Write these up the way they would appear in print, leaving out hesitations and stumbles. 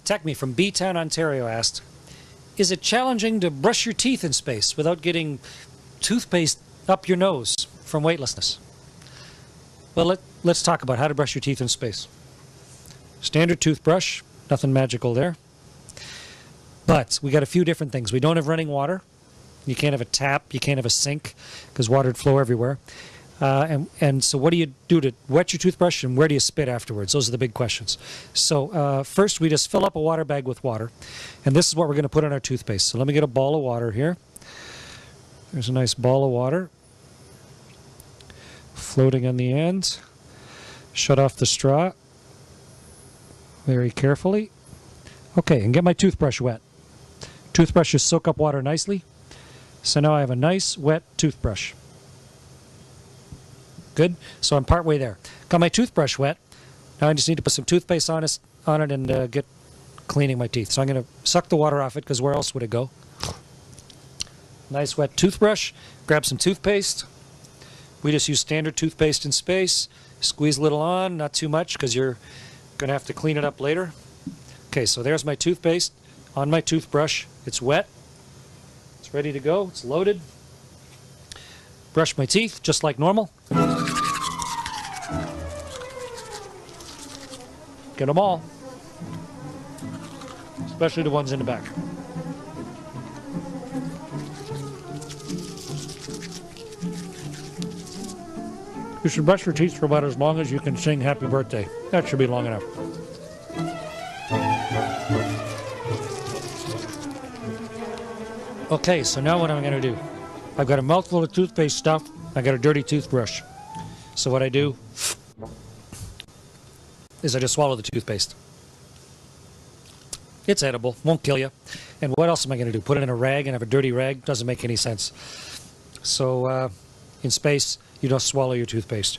Techme from B-Town, Ontario asked, is it challenging to brush your teeth in space without getting toothpaste up your nose from weightlessness? Well, let's talk about how to brush your teeth in space. Standard toothbrush, nothing magical there. But we got a few different things. We don't have running water. You can't have a tap. You can't have a sink because water would flow everywhere. And so what do you do to wet your toothbrush, and where do you spit afterwards? Those are the big questions. So first we just fill up a water bag with water, and this is what we're going to put on our toothpaste. So let me get a ball of water here. There's a nice ball of water floating on the end. Shut off the straw very carefully. Okay, and get my toothbrush wet. Toothbrushes soak up water nicely. So now I have a nice wet toothbrush. Good. So I'm partway there. Got my toothbrush wet. Now I just need to put some toothpaste on it and get cleaning my teeth. So I'm going to suck the water off it because where else would it go? Nice wet toothbrush. Grab some toothpaste. We just use standard toothpaste in space. Squeeze a little on, not too much because you're going to have to clean it up later. Okay, so there's my toothpaste on my toothbrush. It's wet. It's ready to go. It's loaded. Brush my teeth just like normal. Get them all, especially the ones in the back. You should brush your teeth for about as long as you can sing Happy Birthday. That should be long enough. Okay, so now what am I going to do? I've got a mouthful of toothpaste stuff. I got a dirty toothbrush. So what I do is I just swallow the toothpaste. It's edible, won't kill you. And what else am I going to do? Put it in a rag and have a dirty rag? Doesn't make any sense. So in space, you don't swallow your toothpaste.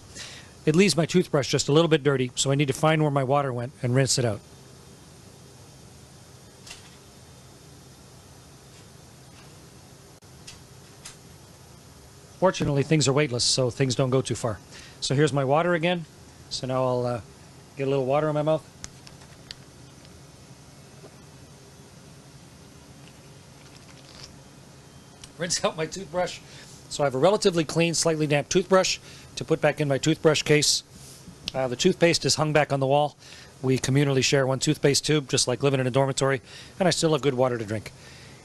It leaves my toothbrush just a little bit dirty, so I need to find where my water went and rinse it out. Fortunately, things are weightless, so things don't go too far. So here's my water again. So now I'll get a little water in my mouth. Rinse out my toothbrush. So I have a relatively clean, slightly damp toothbrush to put back in my toothbrush case. The toothpaste is hung back on the wall. We communally share one toothpaste tube, just like living in a dormitory, and I still have good water to drink.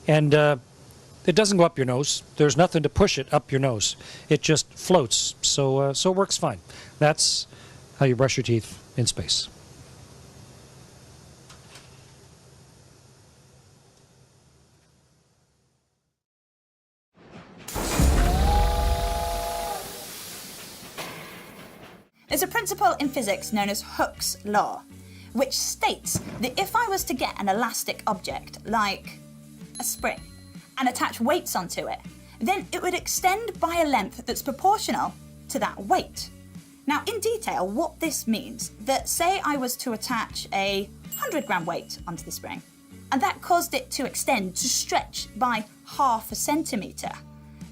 And it doesn't go up your nose. There's nothing to push it up your nose. It just floats, so it works fine. That's how you brush your teeth in space. There's a principle in physics known as Hooke's law, which states that if I was to get an elastic object, like a spring, and attach weights onto it, then it would extend by a length that's proportional to that weight. Now, in detail, what this means, that say I was to attach a 100-gram weight onto the spring, and that caused it to extend, to stretch by half a centimetre,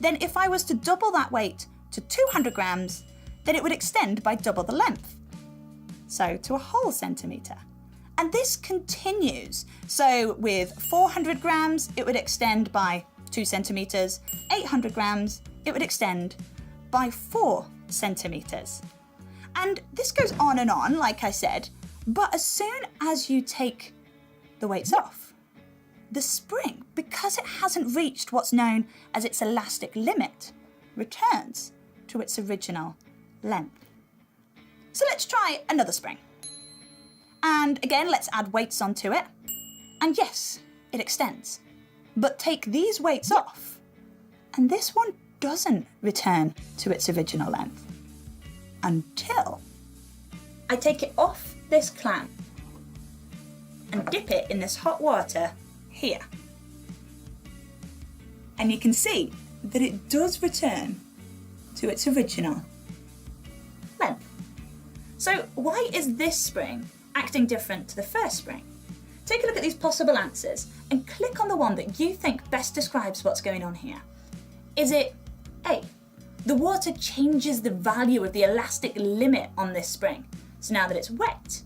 then if I was to double that weight to 200 grams, then it would extend by double the length, so to a whole centimetre. And this continues. So with 400 grams, it would extend by 2 centimetres. 800 grams, it would extend by 4 centimetres. And this goes on, like I said, but as soon as you take the weights off, the spring, because it hasn't reached what's known as its elastic limit, returns to its original length. So let's try another spring. And again, let's add weights onto it. And yes, it extends. But take these weights off, and this one doesn't return to its original length until I take it off this clamp and dip it in this hot water here. And you can see that it does return to its original length. So why is this spring acting different to the first spring? Take a look at these possible answers and click on the one that you think best describes what's going on here. Is it A, the water changes the value of the elastic limit on this spring, so now that it's wet,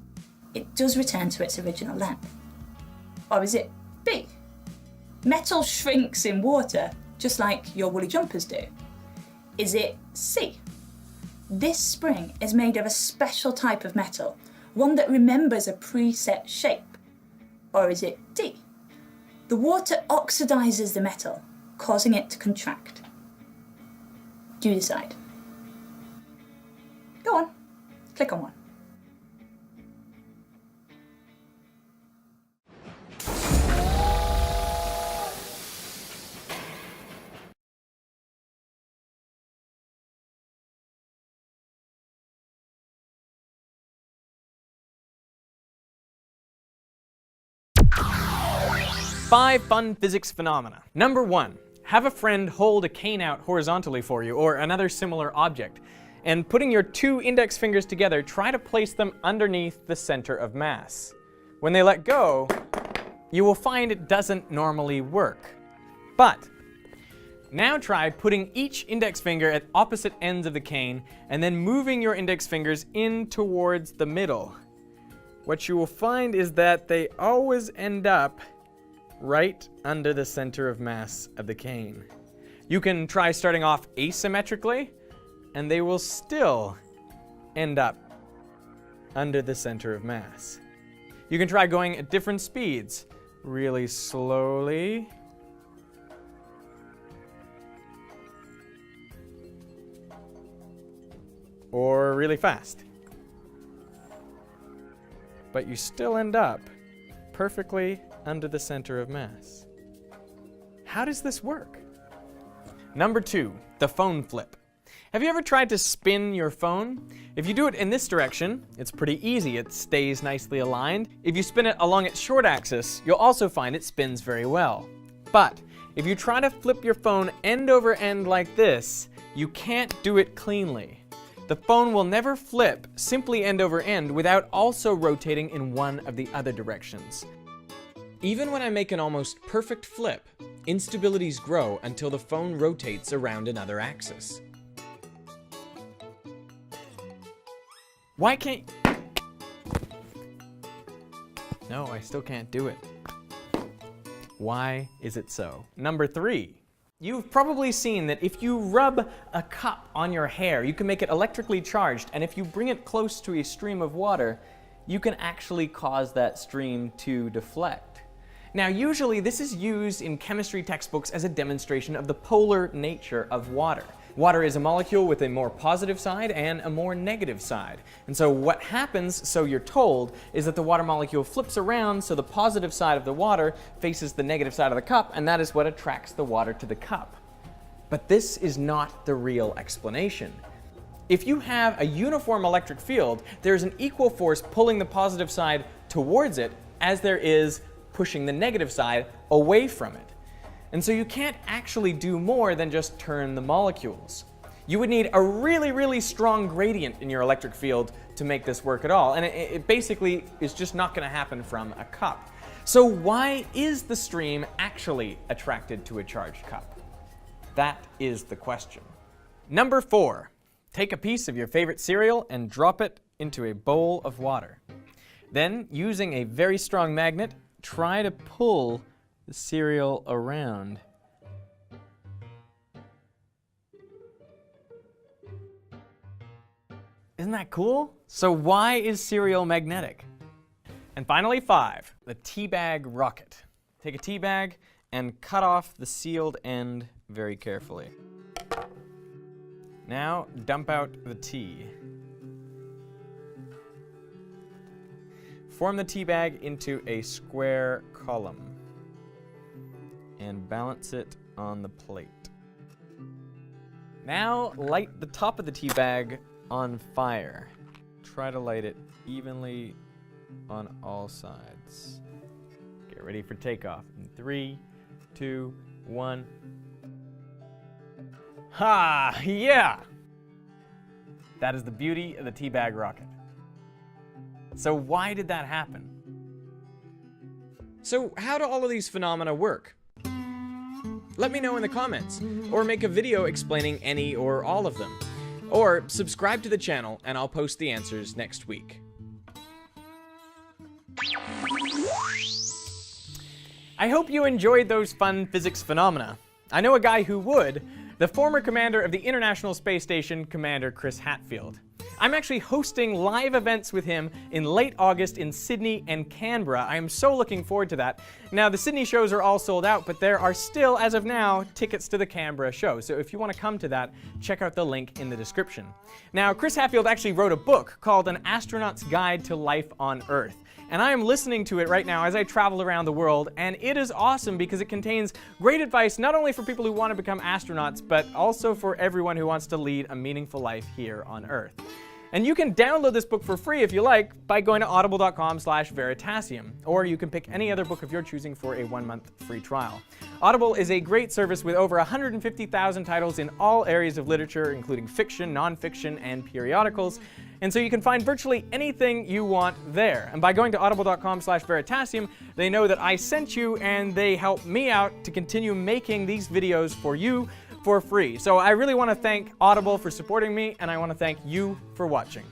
it does return to its original length? Or is it B? Metal shrinks in water just like your woolly jumpers do. Is it C? This spring is made of a special type of metal, one that remembers a preset shape. Or is it D? The water oxidizes the metal, causing it to contract. Do you decide? Go on, click on one. Five fun physics phenomena. Number 1, have a friend hold a cane out horizontally for you, or another similar object, and putting your 2 index fingers together, try to place them underneath the center of mass. When they let go, you will find it doesn't normally work. But now try putting each index finger at opposite ends of the cane and then moving your index fingers in towards the middle. What you will find is that they always end up right under the center of mass of the cane. You can try starting off asymmetrically, and they will still end up under the center of mass. You can try going at different speeds, really slowly, or really fast. But you still end up perfectly under the center of mass. How does this work? Number 2, the phone flip. Have you ever tried to spin your phone? If you do it in this direction, it's pretty easy. It stays nicely aligned. If you spin it along its short axis, you'll also find it spins very well. But if you try to flip your phone end over end like this, you can't do it cleanly. The phone will never flip simply end over end without also rotating in one of the other directions. Even when I make an almost perfect flip, instabilities grow until the phone rotates around another axis. Why can't... No, I still can't do it. Why is it so? Number 3. You've probably seen that if you rub a cup on your hair, you can make it electrically charged, and if you bring it close to a stream of water, you can actually cause that stream to deflect. Now, usually this is used in chemistry textbooks as a demonstration of the polar nature of water. Water is a molecule with a more positive side and a more negative side. And so what happens, so you're told, is that the water molecule flips around so the positive side of the water faces the negative side of the cup, and that is what attracts the water to the cup. But this is not the real explanation. If you have a uniform electric field, there's an equal force pulling the positive side towards it as there is pushing the negative side away from it. And so you can't actually do more than just turn the molecules. You would need a really, really strong gradient in your electric field to make this work at all, and it basically is just not going to happen from a cup. So why is the stream actually attracted to a charged cup? That is the question. Number 4, take a piece of your favorite cereal and drop it into a bowl of water. Then, using a very strong magnet, try to pull the cereal around. Isn't that cool? So why is cereal magnetic? And finally 5, the tea bag rocket. Take a tea bag and cut off the sealed end very carefully. Now dump out the tea. Form the tea bag into a square column and balance it on the plate. Now light the top of the tea bag on fire. Try to light it evenly on all sides. Get ready for takeoff in 3, 2, 1. Ha! Yeah! That is the beauty of the tea bag rocket. So why did that happen? So how do all of these phenomena work? Let me know in the comments, or make a video explaining any or all of them. Or subscribe to the channel and I'll post the answers next week. I hope you enjoyed those fun physics phenomena. I know a guy who would, the former commander of the International Space Station, Commander Chris Hadfield. I'm actually hosting live events with him in late August in Sydney and Canberra. I am so looking forward to that. Now, the Sydney shows are all sold out, but there are still, as of now, tickets to the Canberra show. So if you want to come to that, check out the link in the description. Now, Chris Hadfield actually wrote a book called An Astronaut's Guide to Life on Earth. And I am listening to it right now as I travel around the world, and it is awesome because it contains great advice not only for people who want to become astronauts, but also for everyone who wants to lead a meaningful life here on Earth. And you can download this book for free if you like by going to audible.com/Veritasium, or you can pick any other book of your choosing for a 1-month free trial. Audible is a great service with over 150,000 titles in all areas of literature, including fiction, nonfiction, and periodicals. And so you can find virtually anything you want there. And by going to audible.com/Veritasium, they know that I sent you and they help me out to continue making these videos for you for free. So I really want to thank Audible for supporting me, and I want to thank you for watching.